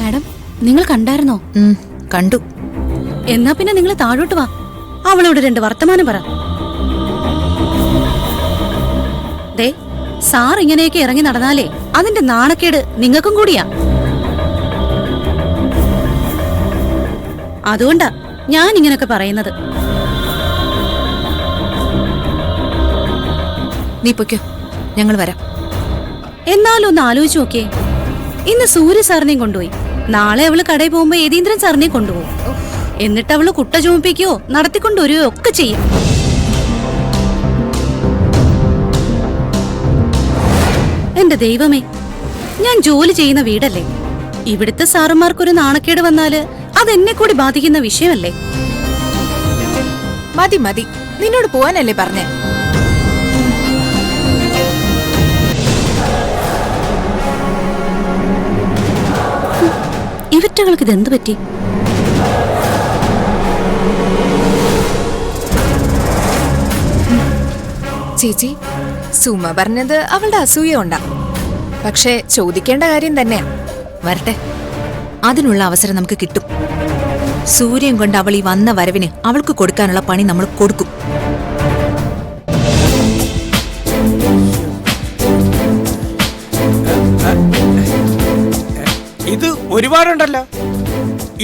Madam, നിങ്ങൾ കണ്ടായിരുന്നോ? കണ്ടു. എന്നാ പിന്നെ നിങ്ങൾ താഴോട്ട് വാ, അവളോട് 2 വർത്തമാനം പറ. ദേ, സാർ ഇങ്ങനെയൊക്കെ ഇറങ്ങി നടന്നാലേ അതിന്റെ നാണക്കേട് നിങ്ങൾക്കും കൂടിയാ. അതുകൊണ്ടാ ഞാൻ ഇങ്ങനൊക്കെ പറയുന്നത്. നീ പൊയ്ക്കോ, ഞങ്ങൾ വരാം. എന്നാലും ഒന്ന് ആലോചിച്ച് നോക്കിയേ. ഇന്ന് സൂര്യ സാറിനെയും കൊണ്ടുപോയി, നാളെ അവള് കടയിൽ പോകുമ്പോ യതീന്ദ്രൻ സാറിനെയും കൊണ്ടുപോകും. എന്നിട്ട് അവള് കുട്ട ചുമപ്പിക്കുകയോ നടത്തിക്കൊണ്ടുവരുകയോ ഒക്കെ ചെയ്യും. എന്റെ ദൈവമേ, ഞാൻ ജോലി ചെയ്യുന്ന വീടല്ലേ? ഇവിടുത്തെ സാറുമാർക്കൊരു നാണക്കേട് വന്നാല് അതെന്നെ കൂടി ബാധിക്കുന്ന വിഷയമല്ലേ? മതി മതി, നിന്നോട് പോവാനല്ലേ പറഞ്ഞേ? ഇവറ്റകൾക്ക് ഇതെന്ത് പറ്റി? ചേച്ചി, സുമ പറഞ്ഞത് അവളുടെ അസൂയ ഉണ്ടാ. പക്ഷെ ചോദിക്കേണ്ട കാര്യം തന്നെയാ. വരട്ടെ, അതിനുള്ള അവസരം നമുക്ക് കിട്ടും. സൂര്യൻ കൊണ്ട് അവൾ ഈ വന്ന വരവിന് അവൾക്ക് കൊടുക്കാനുള്ള പണി നമ്മൾ കൊടുക്കും. ഇത് ഒരുപാടുണ്ടല്ലോ.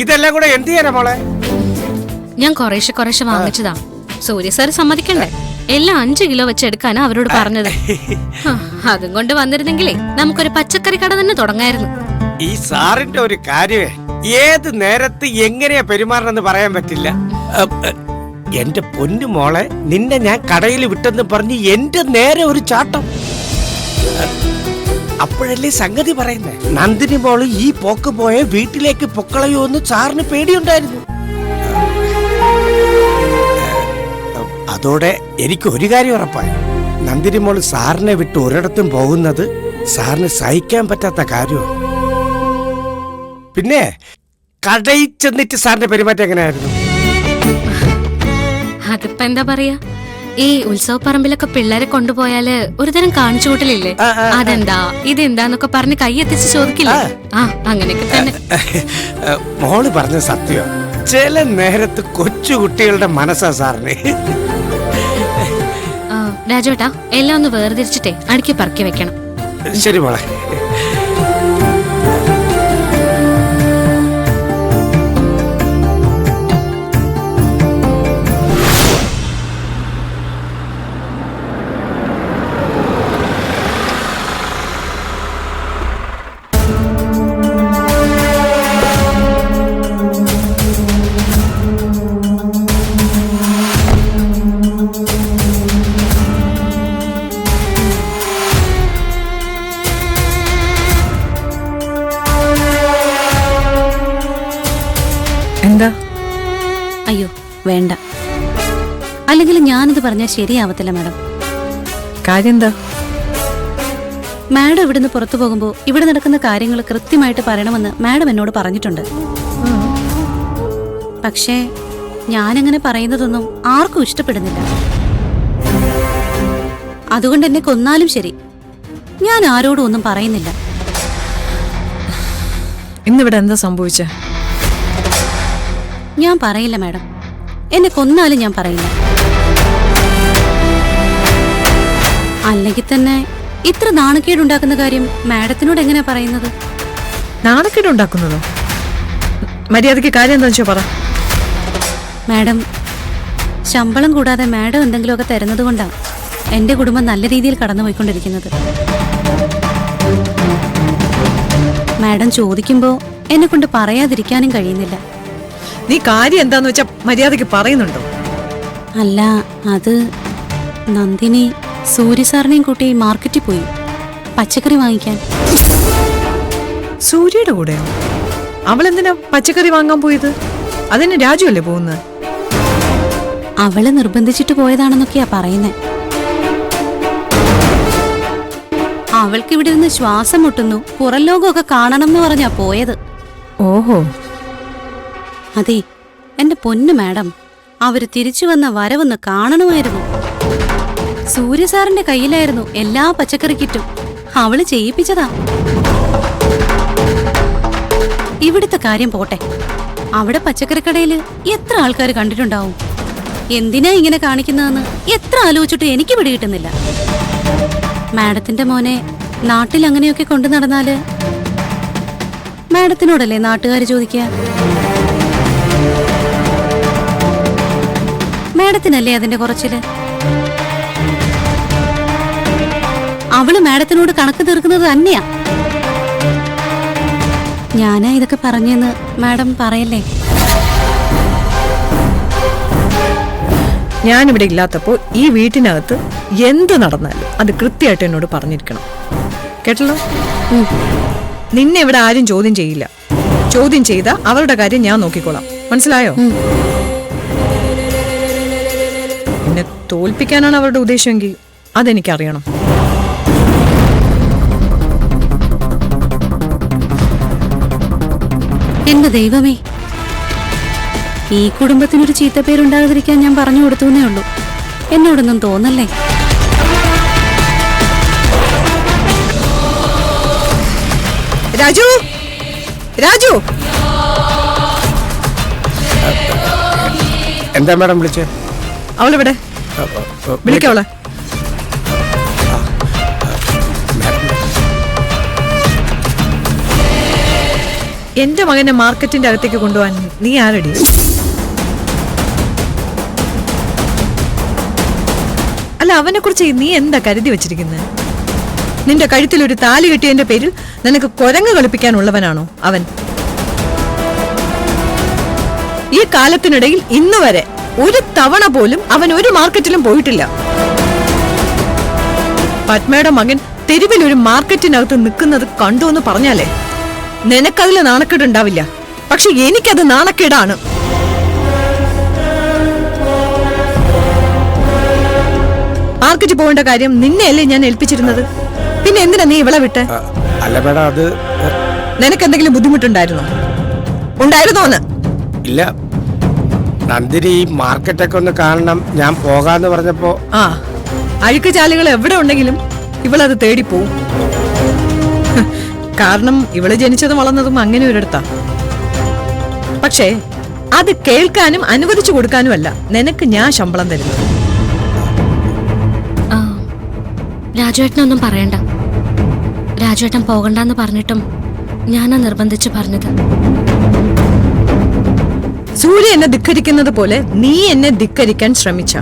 ഇതെല്ലാം കൂടെ എന്ത് ചെയ്യാനാ മോളെ? ഞാൻ കുറേശ്ശെ വാങ്ങിച്ചതാ. സൂര്യ സാർ സമ്മതിക്കണ്ടേ? എല്ലാം 5 കിലോ വെച്ച് എടുക്കാനാ അവരോട് പറഞ്ഞത്. അതും കൊണ്ട് വന്നിരുന്നെങ്കിലേ നമുക്കൊരു പച്ചക്കറി കട തന്നെ തുടങ്ങായിരുന്നു. ഈ സാറിന്റെ ഒരു കാര്യമേ, ഏത് നേരത്ത് എങ്ങനെയാ പെരുമാറണമെന്ന് പറയാൻ പറ്റില്ല. എന്റെ പൊന്നു മോളെ, നിന്നെ ഞാൻ കടയിൽ വിട്ടെന്ന് പറഞ്ഞ് എന്റെ നേരെ ഒരു ചാട്ടം. അപ്പോഴല്ലേ സംഗതി പറയുന്നേ. നന്ദിനി മോള് ഈ പോക്ക് പോയ വീട്ടിലേക്ക് പൊക്കളയോ എന്ന് സാറിന് പേടിയുണ്ടായിരുന്നു. അതോടെ എനിക്ക് ഒരു കാര്യം ഉറപ്പായി. നന്ദിനി മോള് സാറിനെ വിട്ട് ഒരിടത്തും പോകുന്നത് സാറിന് സഹിക്കാൻ പറ്റാത്ത കാര്യമാണ്. പിന്നെ കടയിൽ ചെന്നിട്ട് സാറിന്റെ പെരുമാറ്റം എങ്ങനെയായിരുന്നു? അതിപ്പോ എന്താ പറയാ, ഈ ഉത്സവപ്പറമ്പിലൊക്കെ പിള്ളേരെ കൊണ്ടുപോയാല് ഒരുതരം കാണിച്ചു കൂട്ടലില്ലേ? അതെന്താ ഇതെന്താന്നൊക്കെ പറഞ്ഞ് കൈയെത്തിച്ച് ചോദിക്കില്ലേ? അങ്ങനെയൊക്കെ തന്നെ. മോള് പറഞ്ഞ സത്യം. ചില നേരത്ത് കൊച്ചുകുട്ടികളുടെ മനസ്സാ സാറിന്. രാജോട്ടാ, എല്ലാം ഒന്ന് വേർതിരിച്ചിട്ടേ അടുക്കി പറക്കി വെക്കണം. ശരി മോളെ. എന്താ? അയ്യോ വേണ്ട, അല്ലെങ്കിൽ ഞാനിത് പറഞ്ഞാൽ ശരിയാവത്തില്ല മാഡം. കാര്യം എന്താ? മാഡം ഇവിടുന്ന് പുറത്തു പോകുമ്പോ ഇവിടെ നടക്കുന്ന കാര്യങ്ങൾ കൃത്യമായിട്ട് പറയണമെന്ന് മാഡം എന്നോട് പറഞ്ഞിട്ടുണ്ട്. പക്ഷേ ഞാനങ്ങനെ പറയുന്നതൊന്നും ആർക്കും ഇഷ്ടപ്പെടുന്നില്ല. അതുകൊണ്ട് എന്നെ കൊന്നാലും ശരി, ഞാൻ ആരോടും ഒന്നും പറയുന്നില്ല. ഇന്നിവിടെ എന്താ സംഭവിച്ച? ഞാൻ പറയില്ല മാഡം, എന്നെ കൊന്നാലും ഞാൻ പറയില്ല. അല്ലെങ്കിൽ തന്നെ ഇത്ര നാണക്കേടുണ്ടാക്കുന്ന കാര്യം മാഡത്തിനോട് എങ്ങനെയാ പറയുന്നത്? നാണക്കേടുണ്ടാക്കുന്നതോ? മര്യാദയ്ക്ക് കാര്യം എന്താ വെച്ചോ പറ. മാഡം, ശമ്പളം കൂടാതെ മാഡം എന്തെങ്കിലുമൊക്കെ തരുന്നത് കൊണ്ടാണ് എന്റെ കുടുംബം നല്ല രീതിയിൽ കടന്നുപോയിക്കൊണ്ടിരിക്കുന്നത്. മാഡം ചോദിക്കുമ്പോ എന്നെ കൊണ്ട് പറയാതിരിക്കാനും കഴിയുന്നില്ല. നീ കാര്യം എന്താന്ന് വെച്ചാ മര്യാദയ്ക്ക് പറയുന്നുണ്ടോ? അല്ല, അത് നന്ദിനി സൂര്യ സാറിനെയും കൂട്ടി മാർക്കറ്റിൽ പോയി പച്ചക്കറി വാങ്ങിക്കാൻ. സൂര്യയുടെ കൂടെയോ? അവളെന്തിനാ പച്ചക്കറി വാങ്ങാൻ പോയത്? അതിന് രാജു അല്ലേ പോകുന്നത്? അവള് നിർബന്ധിച്ചിട്ട് പോയതാണെന്നൊക്കെയാ പറയുന്നേ. അവൾക്ക് ഇവിടെ നിന്ന് ശ്വാസം മുട്ടുന്നു, പുറം ലോകമൊക്കെ കാണണം എന്ന് പറഞ്ഞാ പോയത്. ഓഹോ. അതെ, എന്റെ പൊന്നു മാഡം, അവര് തിരിച്ചു വന്ന വരവൊന്ന് കാണണമായിരുന്നു. സൂര്യ സാറിന്റെ കയ്യിലായിരുന്നു എല്ലാ പച്ചക്കറി കിറ്റും. അവള് ചെയ്യിപ്പിച്ചതാ. ഇവിടുത്തെ കാര്യം പോട്ടെ. അവിടെ പച്ചക്കറിക്കടയിൽ എത്ര ആൾക്കാർ കണ്ടിട്ടുണ്ടാവും. എന്തിനാ ഇങ്ങനെ കാണിക്കുന്നതെന്ന് എത്ര ആലോചിച്ചിട്ട് എനിക്ക് പിടികിട്ടുന്നില്ല. മാഡത്തിന്റെ മോനെ നാട്ടിൽ അങ്ങനെയൊക്കെ കൊണ്ടു നടന്നാല് മാഡത്തിനോടല്ലേ നാട്ടുകാർ ചോദിക്കുക? മാഡത്തിനല്ലേ അതിന്റെ കുറച്ചില്? അവള് മാഡത്തിനോട് കണക്ക് തീർക്കുന്നത് തന്നെയാ. ഞാനാ ഇതൊക്കെ പറഞ്ഞെന്ന് മാഡം പറയല്ലേ. ഞാനിവിടെ ഇല്ലാത്തപ്പോൾ ഈ വീട്ടിനകത്ത് എന്ത് നടന്നാലും അത് കൃത്യമായിട്ട് എന്നോട് പറഞ്ഞിരിക്കണം. കേട്ടല്ലോ? നിന്നെ ഇവിടെ ആരും ചോദ്യം ചെയ്യില്ല. ചോദ്യം ചെയ്ത അവരുടെ കാര്യം ഞാൻ നോക്കിക്കോളാം. മനസ്സിലായോ? എന്നെ തോൽപ്പിക്കാനാണ് അവരുടെ ഉദ്ദേശമെങ്കിൽ അതെനിക്കറിയണം. എന്റെ ദൈവമേ, ഈ കുടുംബത്തിനൊരു ചീത്തപ്പേരുണ്ടാകാതിരിക്കാൻ ഞാൻ പറഞ്ഞു കൊടുത്തുന്നേ ഉള്ളൂ. എന്നോടൊന്നും തോന്നല്ലേ. രാജു, രാജു, എന്താ മാഡം വിളിച്ചേ? അവളെവിടെ? വിളിക്കവളെ. എന്റെ മകനെ മാർക്കറ്റിന്റെ അകത്തേക്ക് കൊണ്ടുപോകാൻ നീ ആരടി? അല്ല, അവനെ കുറിച്ച് നീ എന്താ കരുതി വെച്ചിരിക്കുന്നത്? നിന്റെ കഴുത്തിൽ ഒരു താലി കെട്ടിയതിന്റെ പേരിൽ നിനക്ക് കുരങ്ങ് കളിപ്പിക്കാനുള്ളവനാണോ അവൻ? ഈ കാലത്തിനിടയിൽ ഇന്ന് വരെ ഒരു തവണ പോലും അവൻ ഒരു മാർക്കറ്റിലും പോയിട്ടില്ല. പത്മയുടെ മകൻ തെരുവിൽ ഒരു മാർക്കറ്റിനകത്ത് നിൽക്കുന്നത് കണ്ടു എന്ന് പറഞ്ഞാലേ നിനക്കതിൽ നാണക്കേടുണ്ടാവില്ല. പക്ഷെ എനിക്കത് നാണക്കേടാണ്. മാർക്കറ്റിൽ പോകേണ്ട കാര്യം നിന്നെയല്ലേ ഞാൻ ഏൽപ്പിച്ചിരുന്നത്. പിന്നെ എന്തിനാ നീ ഇവളെ വിട്ട്? അല്ല മേഡം, അത് നിനക്ക് എന്തെങ്കിലും ബുദ്ധിമുട്ടുണ്ടായിരുന്നോ? ഉണ്ടായിരുന്നോന്ന്? ഇല്ല. നന്ദിനി ഈ മാർക്കറ്റൊക്കെ ഒന്ന് കാണണം, ഞാൻ പോകാന്ന് പറഞ്ഞപ്പോ. ആ, അഴുക്ക് ചാലുകൾ എവിടെ ഉണ്ടെങ്കിലും ഇവളത് തേടിപ്പോവും. കാരണം ഇവള് ജനിച്ചതും വളർന്നതും അങ്ങനെ ഒരിടത്താ. പക്ഷേ അത് കേൾക്കാനും അനുവദിച്ചു കൊടുക്കാനുമല്ല നിനക്ക് ഞാൻ ശമ്പളം തരുന്നത്. രാജുവേട്ടനൊന്നും പറയണ്ട. രാജുവേട്ടൻ പോകണ്ടെന്ന് പറഞ്ഞിട്ടും ഞാനാ നിർബന്ധിച്ച് പറഞ്ഞത്. സൂര്യ എന്നെ ധിക്കരിക്കുന്നത് പോലെ നീ എന്നെ ധിക്കരിക്കാൻ ശ്രമിച്ച